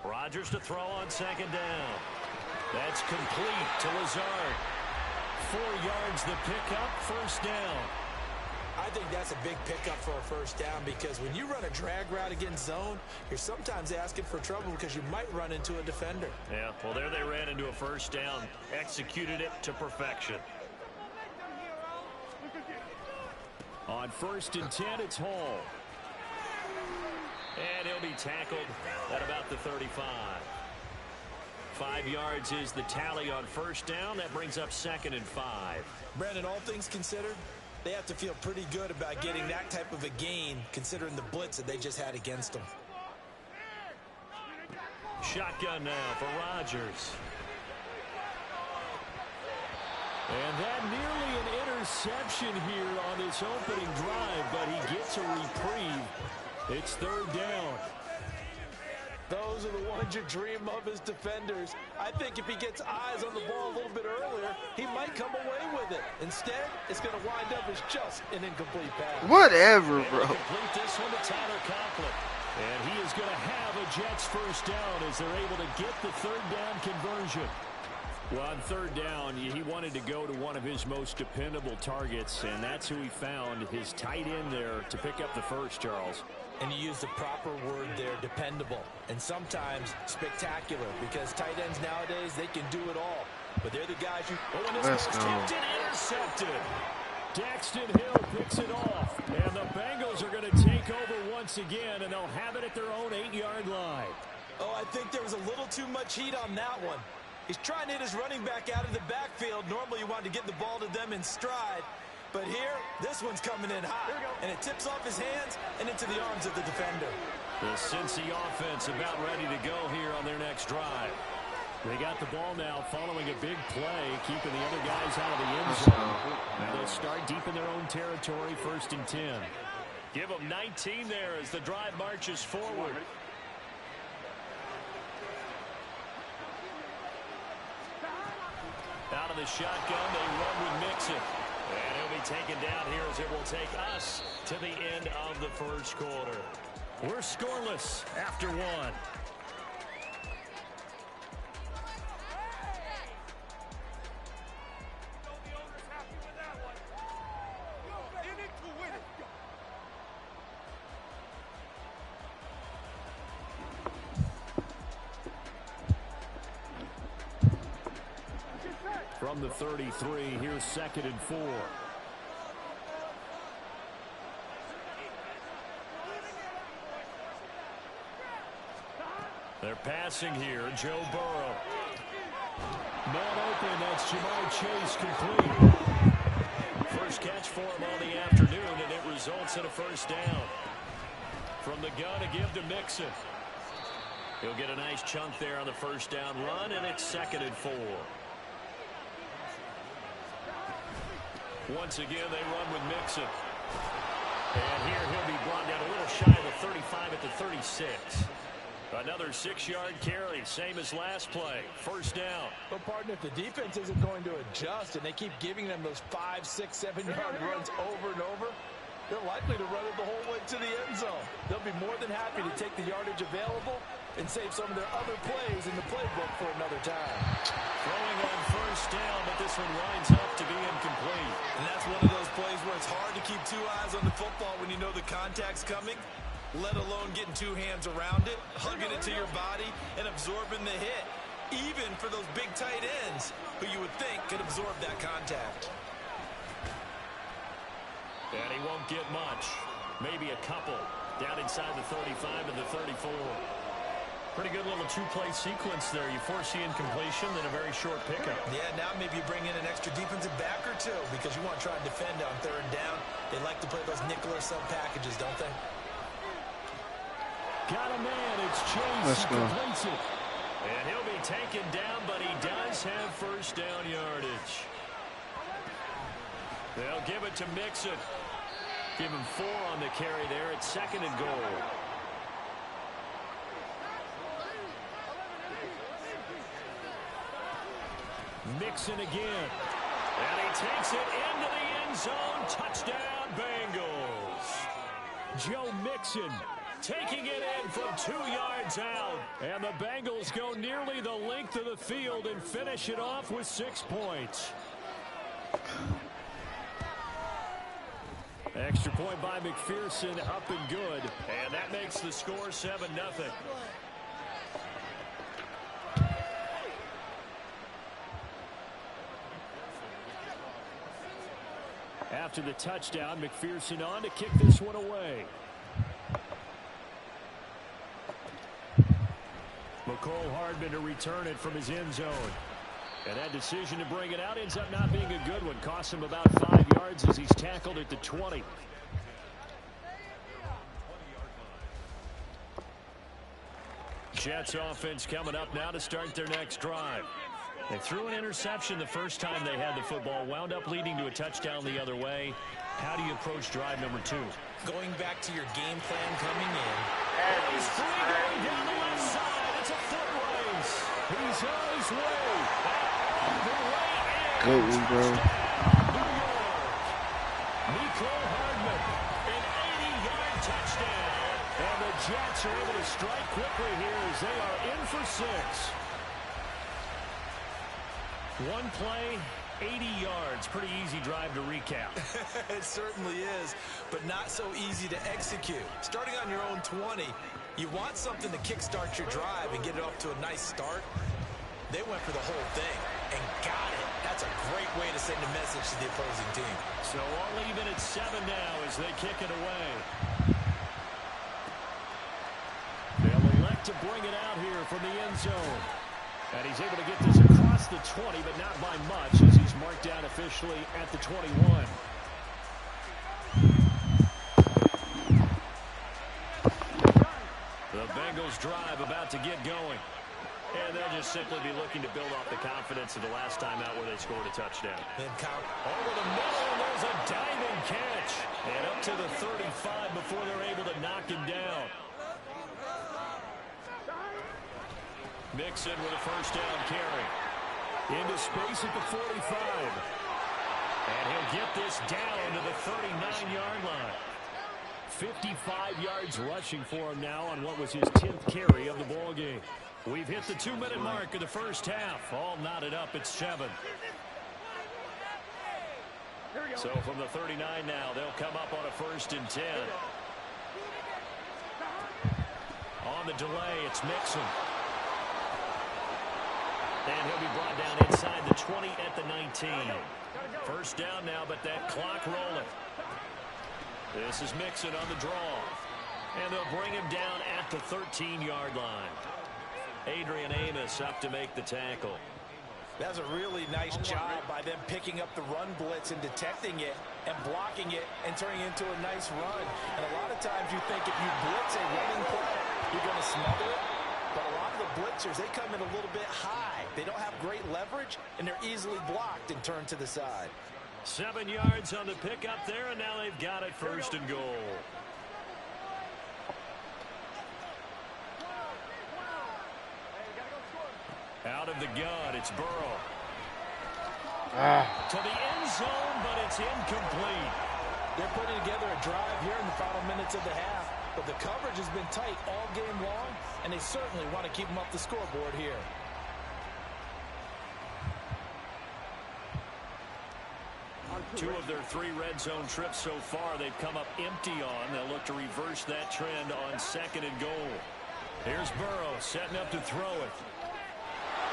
Rodgers to throw on 2nd down. That's complete to Lazard. 4 yards the pickup, 1st down. I think that's a big pickup for a 1st down, because when you run a drag route against zone, you're sometimes asking for trouble because you might run into a defender. Yeah, well, there they ran into a 1st down. Executed it to perfection. On 1st and 10, it's Hall. And he'll be tackled at about the 35. 5 yards is the tally on 1st down. That brings up 2nd and 5. Brandon, all things considered, they have to feel pretty good about getting that type of a gain, considering the blitz that they just had against them. Shotgun now for Rodgers. And that nearly an interception here on this opening drive, but he gets a reprieve. It's 3rd down. Those are the ones you dream of as defenders. I think if he gets eyes on the ball a little bit earlier, he might come away with it. Instead, it's going to wind up as just an incomplete pass. Whatever, bro. Complete this one to Tyler Conklin. And he is going to have a Jets 1st down as they're able to get the 3rd down conversion. Well, on 3rd down, he wanted to go to one of his most dependable targets, and that's who he found, his tight end there, to pick up the first, Charles. And you use the proper word there, dependable. And sometimes spectacular, because tight ends nowadays, they can do it all. but they're the guys you... Oh, and this Let's one's go. tipped and intercepted. Daxton Hill picks it off, and the Bengals are going to take over once again, and they'll have it at their own 8-yard line. Oh, I think there was a little too much heat on that one. He's trying to hit his running back out of the backfield. Normally, you want to get the ball to them in stride. But here, this one's coming in hot. And it tips off his hands and into the arms of the defender. The Cincy offense about ready to go here on their next drive. They got the ball now following a big play, keeping the other guys out of the end zone. Now they'll start deep in their own territory, 1st and 10. Give them 19 there as the drive marches forward. Out of the shotgun, they run with Mixon. And he'll be taken down here as it will take us to the end of the first quarter. We're scoreless after one. From the 33, here's 2nd and 4. They're passing here. Joe Burrow. Man open, that's Jamar Chase complete. First catch for him on the afternoon, and it results in a first down. From the gun to give to Mixon. He'll get a nice chunk there on the first down run, and it's 2nd and 4. Once again, they run with Mixon. And here he'll be brought down a little shy of the 35 at the 36. Another 6-yard carry, same as last play. First down. But, partner, if the defense isn't going to adjust and they keep giving them those 5, 6, 7-yard runs over and over, they're likely to run it the whole way to the end zone. They'll be more than happy to take the yardage available and save some of their other plays in the playbook for another time. Throwing on first down, but this one winds up to be incomplete. And that's one of those plays where it's hard to keep 2 eyes on the football when you know the contact's coming, let alone getting 2 hands around it, hugging it to your body, and absorbing the hit, even for those big tight ends who you would think could absorb that contact. And he won't get much. Maybe a couple down inside the 35 and the 34. Pretty good little 2-play sequence there. You force the incompletion, then a very short pickup. Yeah, now maybe you bring in an extra defensive back or 2 because you want to try and defend on 3rd down. They like to play those nickel or sub packages, don't they? Got a man, it's Chase. Let's go. Completes it. And he'll be taken down, but he does have first down yardage. They'll give it to Mixon. Give him 4 on the carry there. It's 2nd and goal. Mixon again. And he takes it into the end zone. Touchdown, Bengals. Joe Mixon Taking it in from 2 yards out. And the Bengals go nearly the length of the field and finish it off with 6 points. Extra point by McPherson, up and good. And that makes the score 7-0. After the touchdown, McPherson on to kick this one away. McCole Hardman to return it from his end zone. And that decision to bring it out ends up not being a good one. Costs him about 5 yards as he's tackled at the 20. Jets offense coming up now to start their next drive. They threw an interception the first time they had the football, wound up leading to a touchdown the other way. How do you approach drive number 2? Going back to your game plan coming in. He's free going down the left side. It's a foot race. He's on his way. Good one, bro. Nicole Hardman, an 80-yard touchdown. And the Jets are able to strike quickly here as they are in for 6. One play, 80 yards. Pretty easy drive to recap. It certainly is, but not so easy to execute. Starting on your own 20, you want something to kickstart your drive and get it off to a nice start. They went for the whole thing. and got it. That's a great way to send a message to the opposing team. So all even at 7 now as they kick it away. They'll elect to bring it out here from the end zone. And he's able to get this across the 20, but not by much as he's marked down officially at the 21. The Bengals drive about to get going. And they'll just simply be looking to build off the confidence of the last time out where they scored a touchdown. Over the middle, and there's a diving catch. And up to the 35 before they're able to knock him down. Mixon with a first down carry. Into space at the 45. And he'll get this down to the 39-yard line. 55 yards rushing for him now on what was his 10th carry of the ball game. We've hit the 2-minute mark of the first half. All knotted up at 7. So from the 39 now, they'll come up on a 1st and 10. On the delay, it's Mixon. And he'll be brought down inside the 20 at the 19. First down now, but that clock rolling. This is Mixon on the draw. And they'll bring him down at the 13-yard line. Adrian Amos up to make the tackle. That's a really nice job by them picking up the run blitz and detecting it and blocking it and turning it into a nice run. And a lot of times you think if you blitz a running play, you're going to smother it. But a lot of the blitzers, they come in a little bit high. They don't have great leverage, and they're easily blocked and turned to the side. 7 yards on the pickup there, and now they've got it 1st and goal. Out of the gun, it's Burrow. To the end zone, but it's incomplete. They're putting together a drive here in the final minutes of the half, but the coverage has been tight all game long, and they certainly want to keep them up the scoreboard here. Two of their 3 red zone trips so far they've come up empty on. They'll look to reverse that trend on 2nd and goal. Here's Burrow setting up to throw it.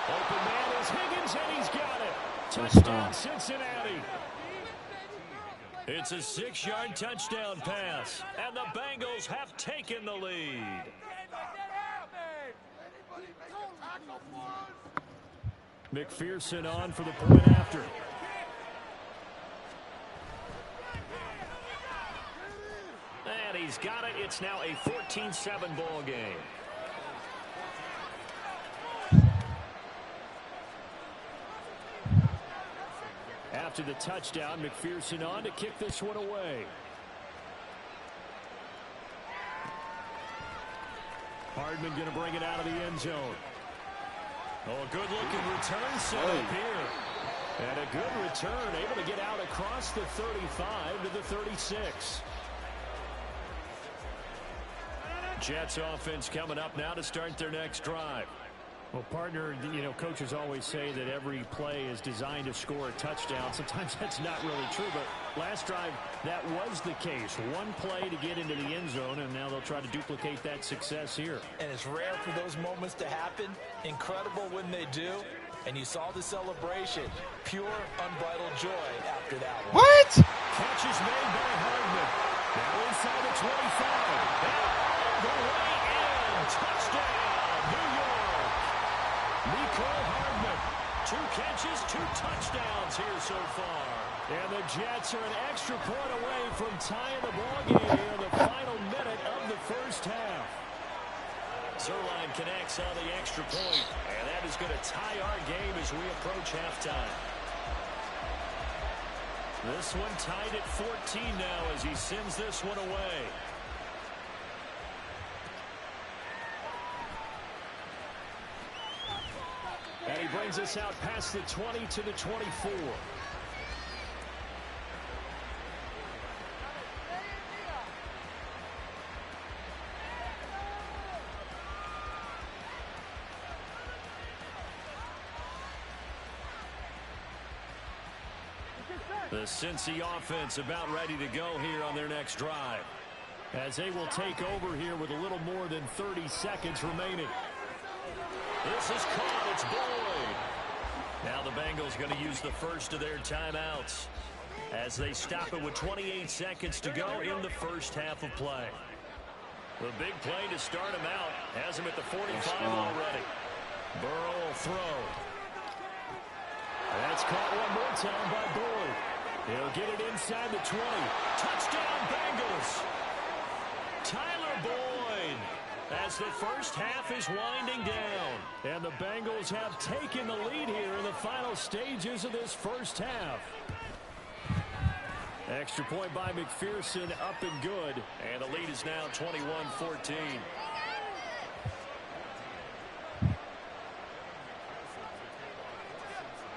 Open man is Higgins, and he's got it. Touchdown, Cincinnati. It's a 6-yard touchdown pass, and the Bengals have taken the lead. McPherson on for the point after. And he's got it. It's now a 14-7 ball game. After the touchdown, McPherson on to kick this one away. Hardman going to bring it out of the end zone. Oh, a good-looking return set up here. And a good return, able to get out across the 35 to the 36. Jets offense coming up now to start their next drive. Well, partner, you know, coaches always say that every play is designed to score a touchdown. Sometimes that's not really true, but last drive, that was the case. One play to get into the end zone, and now they'll try to duplicate that success here. And it's rare for those moments to happen. Incredible when they do. And you saw the celebration. Pure, unbridled joy after that one. What? Catch is made by Hardman. Now inside the 25. And the way in. Touchdown, New York. Nicole Hardman. 2 catches, 2 touchdowns here so far. And the Jets are an extra point away from tying the ballgame here in the final minute of the first half. Zerline connects on the extra point, and that is going to tie our game as we approach halftime. This one tied at 14 now as he sends this one away. And he brings us out past the 20 to the 24. The Cincy offense about ready to go here on their next drive, as they will take over here with a little more than 30 seconds remaining. This is caught. It's Boyd. Now the Bengals going to use the first of their timeouts as they stop it with 28 seconds to go in the first half of play. The big play to start him out has him at the 45 already. Burrow will throw. That's caught one more time by Boyd. He'll get it inside the 20. Touchdown, Bengals. Tyler Boyd as the first half is winding down. And the Bengals have taken the lead here in the final stages of this first half. Extra point by McPherson, up and good. And the lead is now 21-14.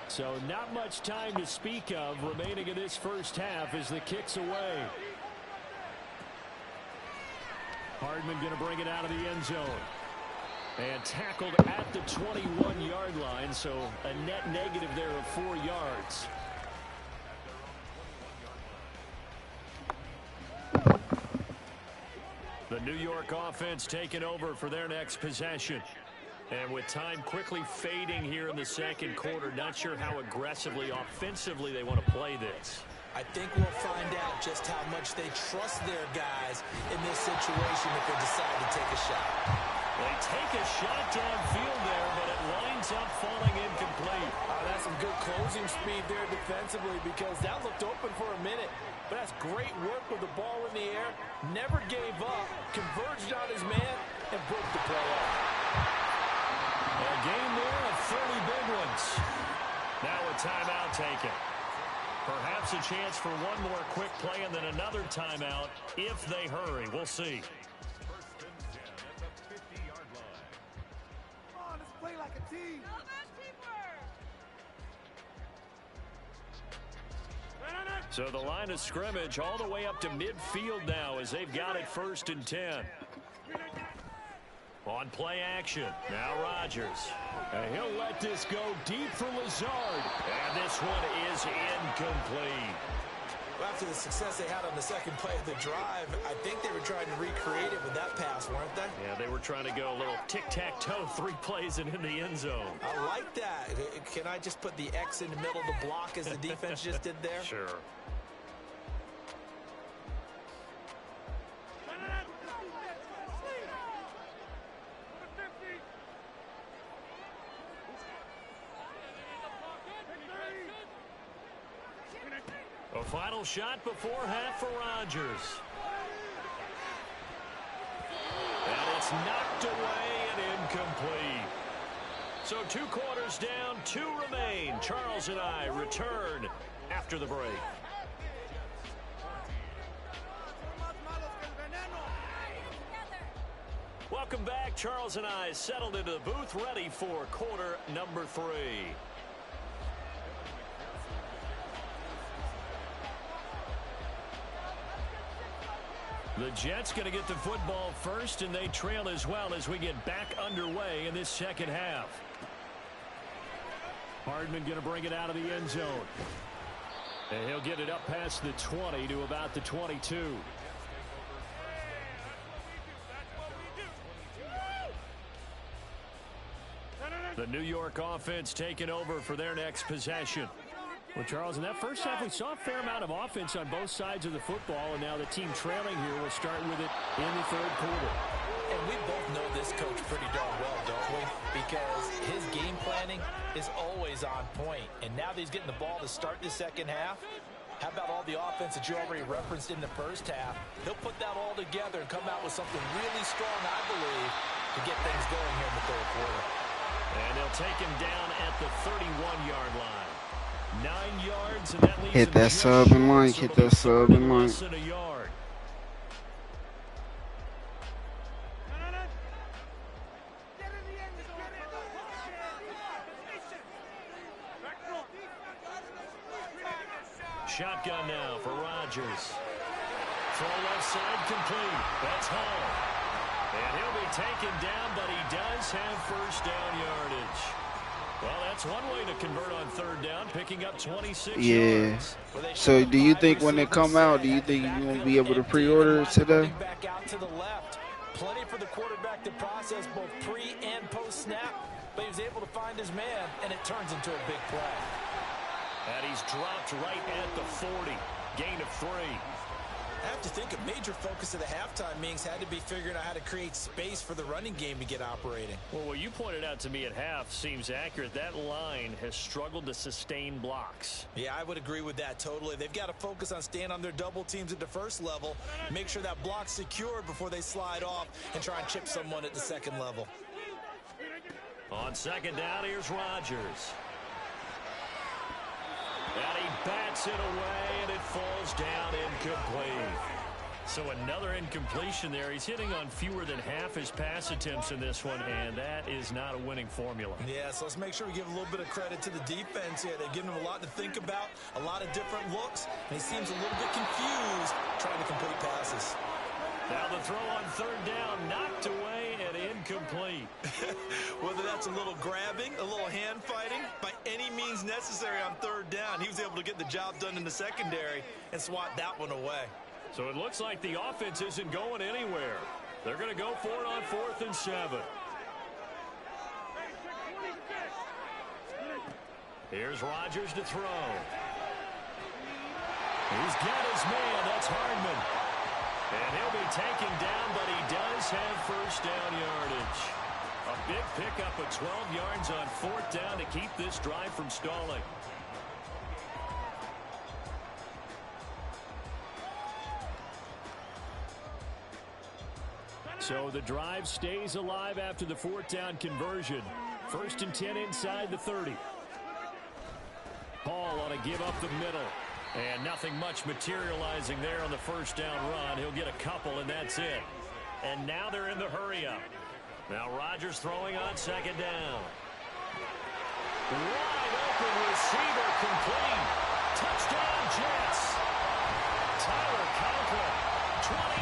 So not much time to speak of remaining in this first half as the kick's away. Hardman going to bring it out of the end zone. And tackled at the 21-yard line, so a net negative there of 4 yards. The New York offense taking over for their next possession. And with time quickly fading here in the second quarter, not sure how aggressively, offensively they want to play this. I think we'll find out just how much they trust their guys in this situation if they decide to take a shot. They take a shot downfield there, but it winds up falling incomplete. That's some good closing speed there defensively because that looked open for a minute. But that's great work with the ball in the air. Never gave up, converged on his man, and broke the play up. A game there of 30 big ones. Now a timeout taken. Perhaps a chance for one more quick play and then another timeout if they hurry. We'll see. Come on, let's play like a team. So the line of scrimmage all the way up to midfield now as they've got it 1st and 10. On play action. Now Rodgers. And he'll let this go deep for Lazard. And this one is incomplete. Well, after the success they had on the second play of the drive, I think they were trying to recreate it with that pass, weren't they? Yeah, they were trying to go a little tic-tac-toe, 3 plays and in the end zone. I like that. Can I just put the X in the middle of the block as the defense just did there? Sure. A final shot before half for Rodgers. And it's knocked away and incomplete. So 2 quarters down, 2 remain. Charles and I return after the break. Welcome back. Charles and I settled into the booth, ready for quarter number 3. The Jets going to get the football first, and they trail as well as we get back underway in this second half. Hardman going to bring it out of the end zone. And he'll get it up past the 20 to about the 22. The New York offense taking over for their next possession. Well, Charles, in that first half, we saw a fair amount of offense on both sides of the football, and now the team trailing here will start with it in the third quarter. And we both know this coach pretty darn well, don't we? Because his game planning is always on point. And now that he's getting the ball to start the second half, how about all the offense that you already referenced in the first half? He'll put that all together and come out with something really strong, I believe, to get things going here in the third quarter. And they'll take him down at the 31-yard line. 9 yards, and that leaves hit that sub and line, hit that sub and line. Shotgun now for Rodgers. Throw left side complete. That's home. And he'll be taken down, but he does have first down yardage. Well, that's one way to convert on third down, picking up 26 yards. So do you think when they come out, do you think you're going to be able to pre-order it today? Back out to the left. Plenty for the quarterback to process both pre and post snap. but he was able to find his man, and it turns into a big play. And he's dropped right at the 40. Gain of 3. I have to think a major focus of the halftime meetings had to be figuring out how to create space for the running game to get operating. Well, what you pointed out to me at half seems accurate. That line has struggled to sustain blocks. Yeah, I would agree with that totally. They've got to focus on staying on their double teams at the first level, make sure that block's secured before they slide off and try and chip someone at the second level. On second down, here's Rodgers. And he bats it away, and it falls down incomplete. So another incompletion there. He's hitting on fewer than half his pass attempts in this one, and that is not a winning formula. Yeah, so let's make sure we give a little bit of credit to the defense here. They've given him a lot to think about, a lot of different looks, and he seems a little bit confused trying to complete passes. Now the throw on third down, knocked away and incomplete. Whether that's a little grabbing, a little hand fighting, by any means necessary on third down, he was able to get the job done in the secondary and swat that one away. So it looks like the offense isn't going anywhere. They're going to go for it on 4th and 7. Here's Rodgers to throw. He's got his man. That's Hardman. And he'll be taken down, but he does have first down yardage. A big pickup of 12 yards on 4th down to keep this drive from stalling. So the drive stays alive after the 4th down conversion. 1st and 10 inside the 30. Hall on a give up the middle. And nothing much materializing there on the first down run. He'll get a couple, and that's it. And now they're in the hurry-up. Now Rodgers throwing on second down. Wide open receiver complete. Touchdown Jets. Tyler Conklin,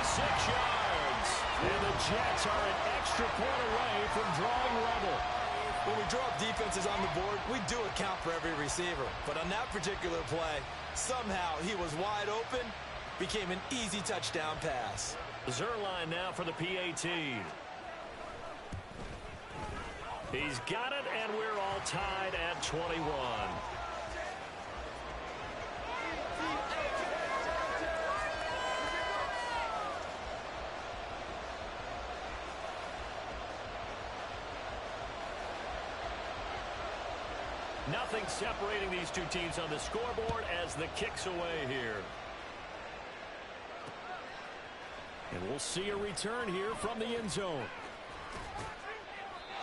26 yards. And the Jets are an extra point away from drawing level. When we draw up defenses on the board, we do account for every receiver. But on that particular play, somehow he was wide open, became an easy touchdown pass. Zerline now for the PAT. He's got it, and we're all tied at 21. Nothing separating these two teams on the scoreboard as the kick's away here. And we'll see a return here from the end zone.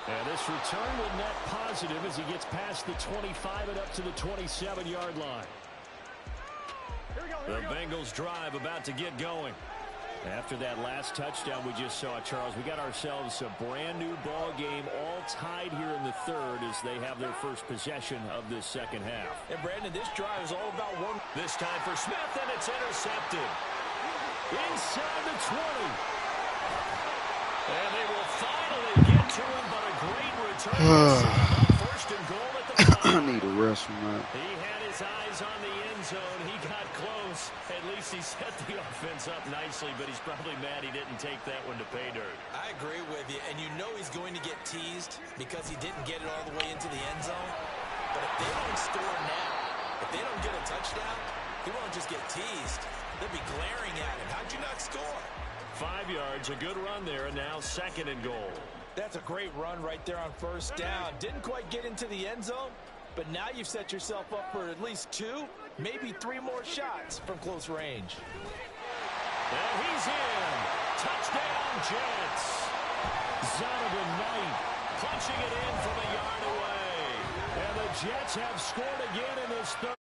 And this return will net positive as he gets past the 25 and up to the 27-yard line. The Bengals drive about to get going. After that last touchdown we just saw, Charles, we got ourselves a brand new ball game, all tied here in the third as they have their first possession of this second half. And Brandon, this drive is all about one. This time for Smith, and it's intercepted. Inside the 20. And they will finally get to him, but a great return. First and goal at the 5. I need a rest from that. He had his eyes on the end zone. He got close. At least he set the offense up nicely, but he's probably mad he didn't take that one to pay dirt. I agree with you, and you know he's going to get teased because he didn't get it all the way into the end zone. But if they don't score now, if they don't get a touchdown, he won't just get teased. They'll be glaring at him. How'd you not score? 5 yards, a good run there, and now second and goal. That's a great run right there on first down. Didn't quite get into the end zone, but now you've set yourself up for at least 2, maybe 3 more shots from close range. And he's in. Touchdown, Jets. Zonovan Knight punching it in from a yard away. And the Jets have scored again in this third.